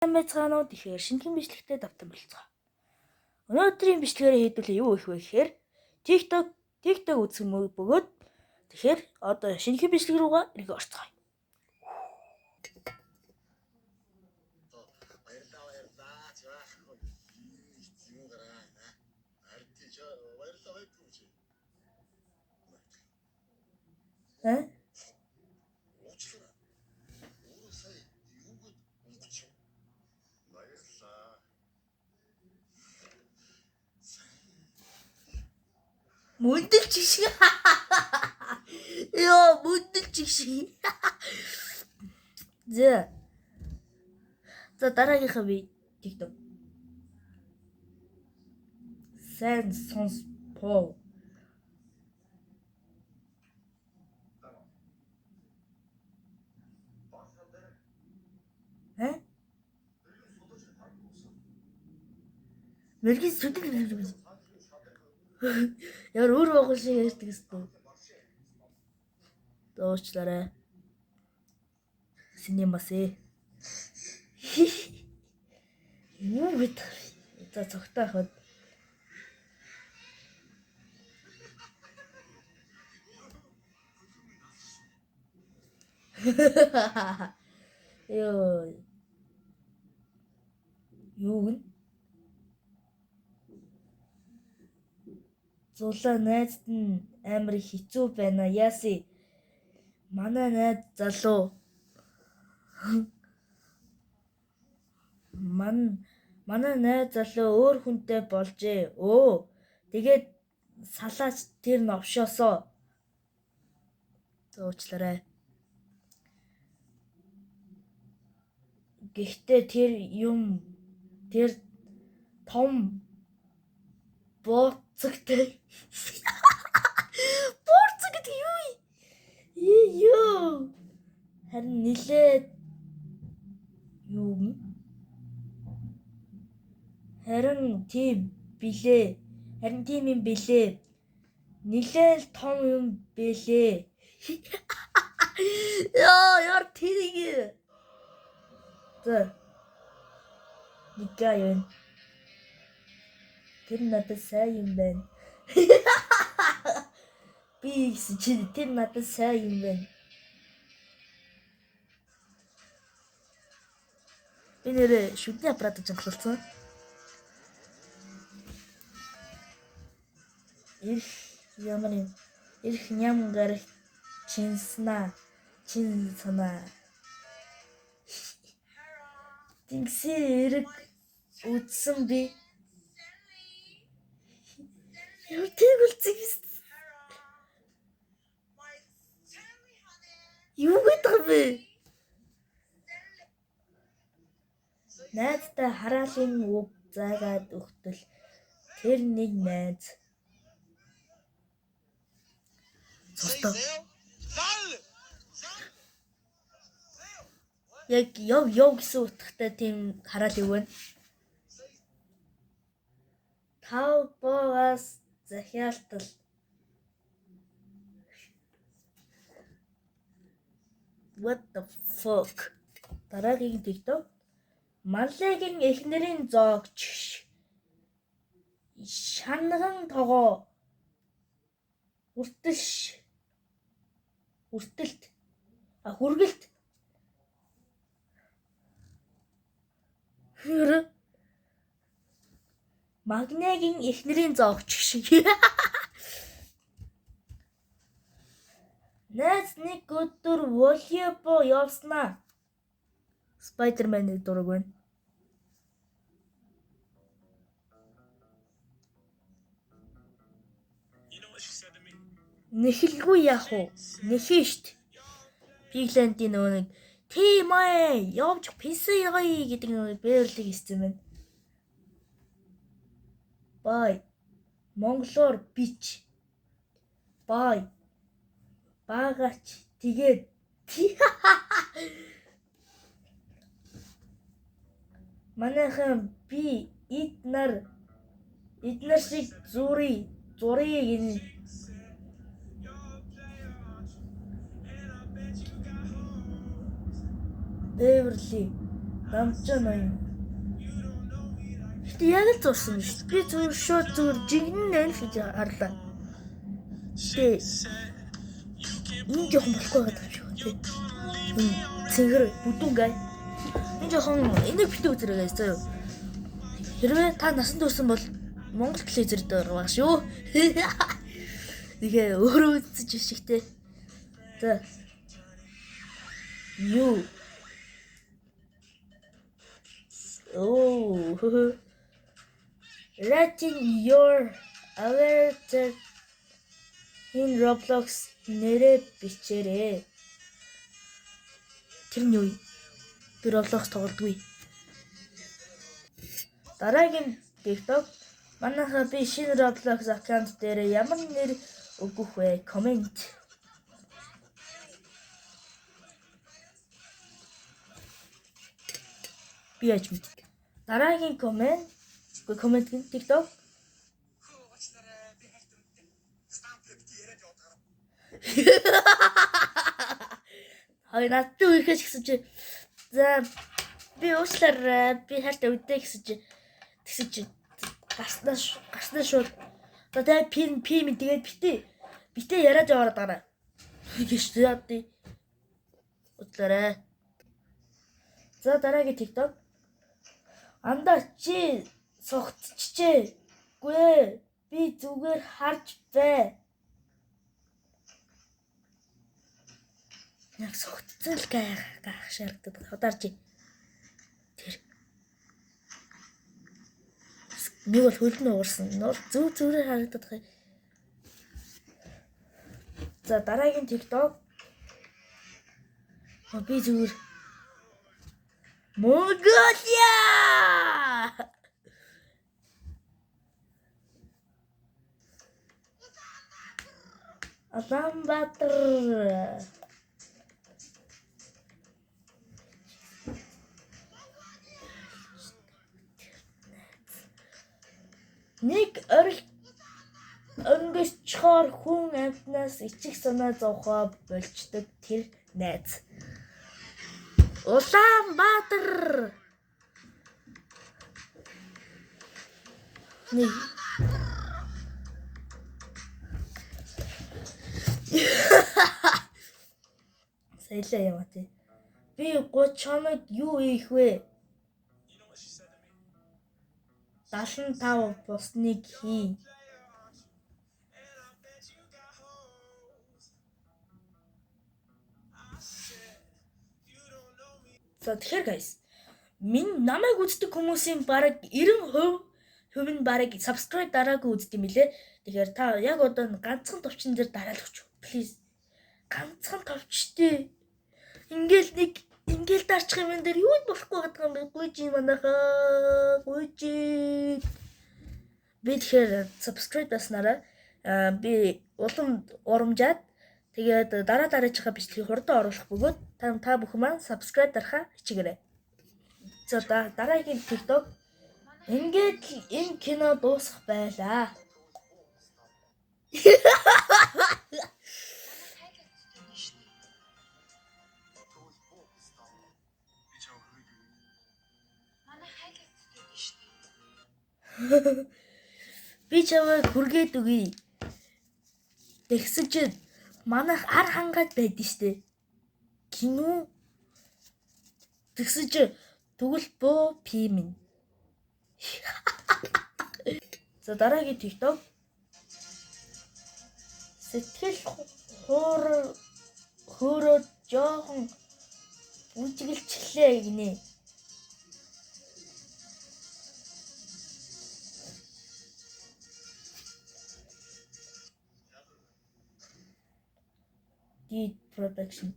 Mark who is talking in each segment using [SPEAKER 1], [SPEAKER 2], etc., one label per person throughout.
[SPEAKER 1] Байцгаанууд ихээр шинэхэн бичлэгтэй давтан болцгоо. Өнөөдрийн бичлэгээр хийдүүлээ юу их вэ гэхээр TikTok үзэх бөгөөд тэгэхээр одоо шинэхэн бичлэг рүүгээ иргэ орцгоё. Мөндөлч шиг. Ёо, мөндөлч шиг. За дараагийнхаа би TikTok. Сайн сонс по. Мэргэн сүдэг. Яар өөр байгаа шиг ярьдаг гэсэн. Доочлаарай. Синемасэ. Юу гэд за цогтой хад. Ёо. Юу гэн? Зулаа найзд нь амар хэцүү байна. Яаси. Манай найз залуу. Манай найз залуу өөр хүнтэй болжээ. Өө. Тэгээд салаач тэр новшоосоо. Зуучлаарай. Гэхдээ тэр том бооцогтэй. Бооцог гэдэг юу? Ёо. Харин нилээд юу юм? Харин тийм юм билээ. Нилээл том юм билээ. Яар тэрийг. За. Никаян. Тэр надад сайн юм байна. Би тэр надад сайн юм байна. Би нэрээ шүдний аппарат жинхлуулсан. Ирх ням гарах чинсана. Тэнгисийн эрэг үдсэн би. Яа тэгүүлцэг. Юу гэдэг вэ? Найзтай хараалын үг заагаад өгтөл тэр нэг найз. Цостоо. Яг яв гэсэн утгатай тийм хараал юу вэ? Тав боогоос захиалтал. What the fuck? Дараагийн TikTok. Маллагийн эхнэрийн зоогч. Шанган тогоо. Хүргэлт. Магнагийн эхнэрийн зоогч шиг. Найз нэг өдөр волейбол явснаа. Spider-Man-ы дураг байна. Нэхэлгүй яах вэ? Нэхээ штт. Пиглантийн нэг тийм явж писээ гэдэг нэг бэрлиг хийсэн байна. Бай. Монголоор бич. Бай. Багач тэгээд манайхан би эднэр шиг зурыг Beverly Намжаа ноён. Гэтэ яг л зурсан биш. Би зүгээр шууд зүгээр жигнэн нэ л гэж харлаа. Тэ энэ жоохон болохгүй байгаа юм шиг тий. Энэ цэнгэр бүдүүнгээ. Энэ жоохон энийг битүү үзэрэй заяа. Хэрвээ та насанд хүрсэн бол Монгол телевизээр байгаа шүү. Тэгээ өөрөө үзэж ишигтэй. За. Юу? Oh. Writing your avatar in Roblox нэрээ бичээрэй. Тэр нь юу? Би Roblox тоглодгүй. Дараагийн TikTok манайхаа би шинэ Roblox аккаунт дээр ямар нэр өгөх вэ? Комент. Би яаж мэдээ. Дараагийн комент гин TikTok. Хай надад үерхэж гисэн чи. За би уучлаарай. Би хайртай үдээ гэсэн чи. Тэгсэн чи гарснаа шууд. За тэгээ пим тэгээд битээ яриад яваад байгаа. Гэж яадээ. Уучлаарай. За дараагийн TikTok. Андаа чи согтчихжээ. Гүй би зүгээр харж бай. Яг согтцсон л гайх шаарддаг. Ударч. Тэр. Нэг бол хөлн уурсан. Нур зүрээр харагддаг. За дараагийн TikTok. Би зүгээр Mongolia! Улаанбаатар. Нэг өнгөсчхоор хүн амтнаас ичих санаа зовхоо болчдөг тэр найз. Улаанбаатар. Нэг Сайлаа яа тий. Би 30 хоног юу ийх вэ? 75 бусныг хий. За тэгэхээр guys, намайг үздэг хүмүүсийн бараг 90% нь бараг subscribe дараагүй үздэг юм лээ. Тэгэхээр та яг одоо ганцхан товчон дээр дараалгач. Please. Ганцхан товчтой. Ингээл дарчих юм энэ дээр юу болохгүй байгаа юм бэ? Гүйж манайхаа. Гүйж. Би тэгэхээр subscribe баснараа би улам урамжаад тэгээд дараачихаа бичлэгийг хурдан оруулах бөгөөд та бүхэн маань subscribe дарахаа хичээгээрэй. За дараагийн TikTok ингээд энэ кино дуусах байлаа. Би чамайг хүргээд өгье. Тэгсэн чинь манайх ар хангаад байдсан штэ. Кино. Тэгсэн чинь тэгвэл боо пимэн. За дараагийн TikTok. Сэтгэл хөөрөө жоохон үжиглчихлээ гинэ. Deed production.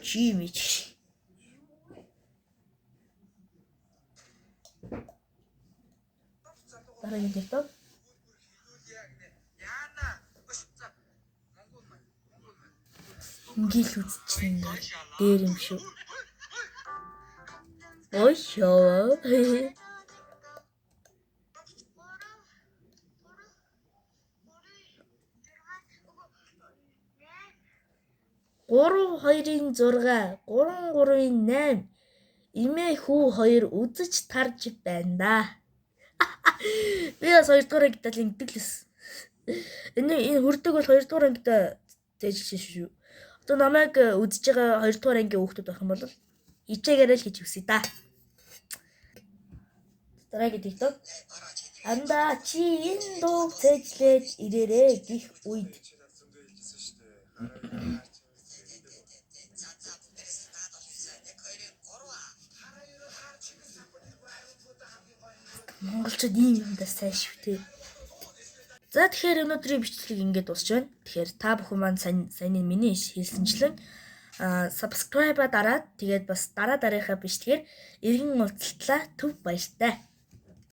[SPEAKER 1] Чимич. Дараагийн TikTok. Ингээл үзчихсэн дээр юм шүү. Ой шоо. 3-2-ын 6, 3-3-ын 8. Эмээ хүү 2 үзэж тарж байна да. Би бас 2 дугаар ангидаа л ингэдэг л байсан. Энэ хүрдэг бол 2 дугаар ангидаа зээжсэн шүү. Одоо намайг үзэж байгаа 2 дугаар ангийн хүүхдүүд байх юм бол ичээгээрээ л хийж үсэ да. Дараагийн TikTok. Анда чи энэ дуу цэжлээд ирээрээ гих үед. Монголчууд ийм юмдаа сайн шүү те. За тэгэхээр өнөөдрийн бичлэг ингээд дуусч байна. Тэгэхээр та бүхэн маань сайн миний хэлсэнчлэн subscribe дараад тэгээд бас дараагийнхаа бичлэгээр эргэн уулзлаа. Төв баяртай.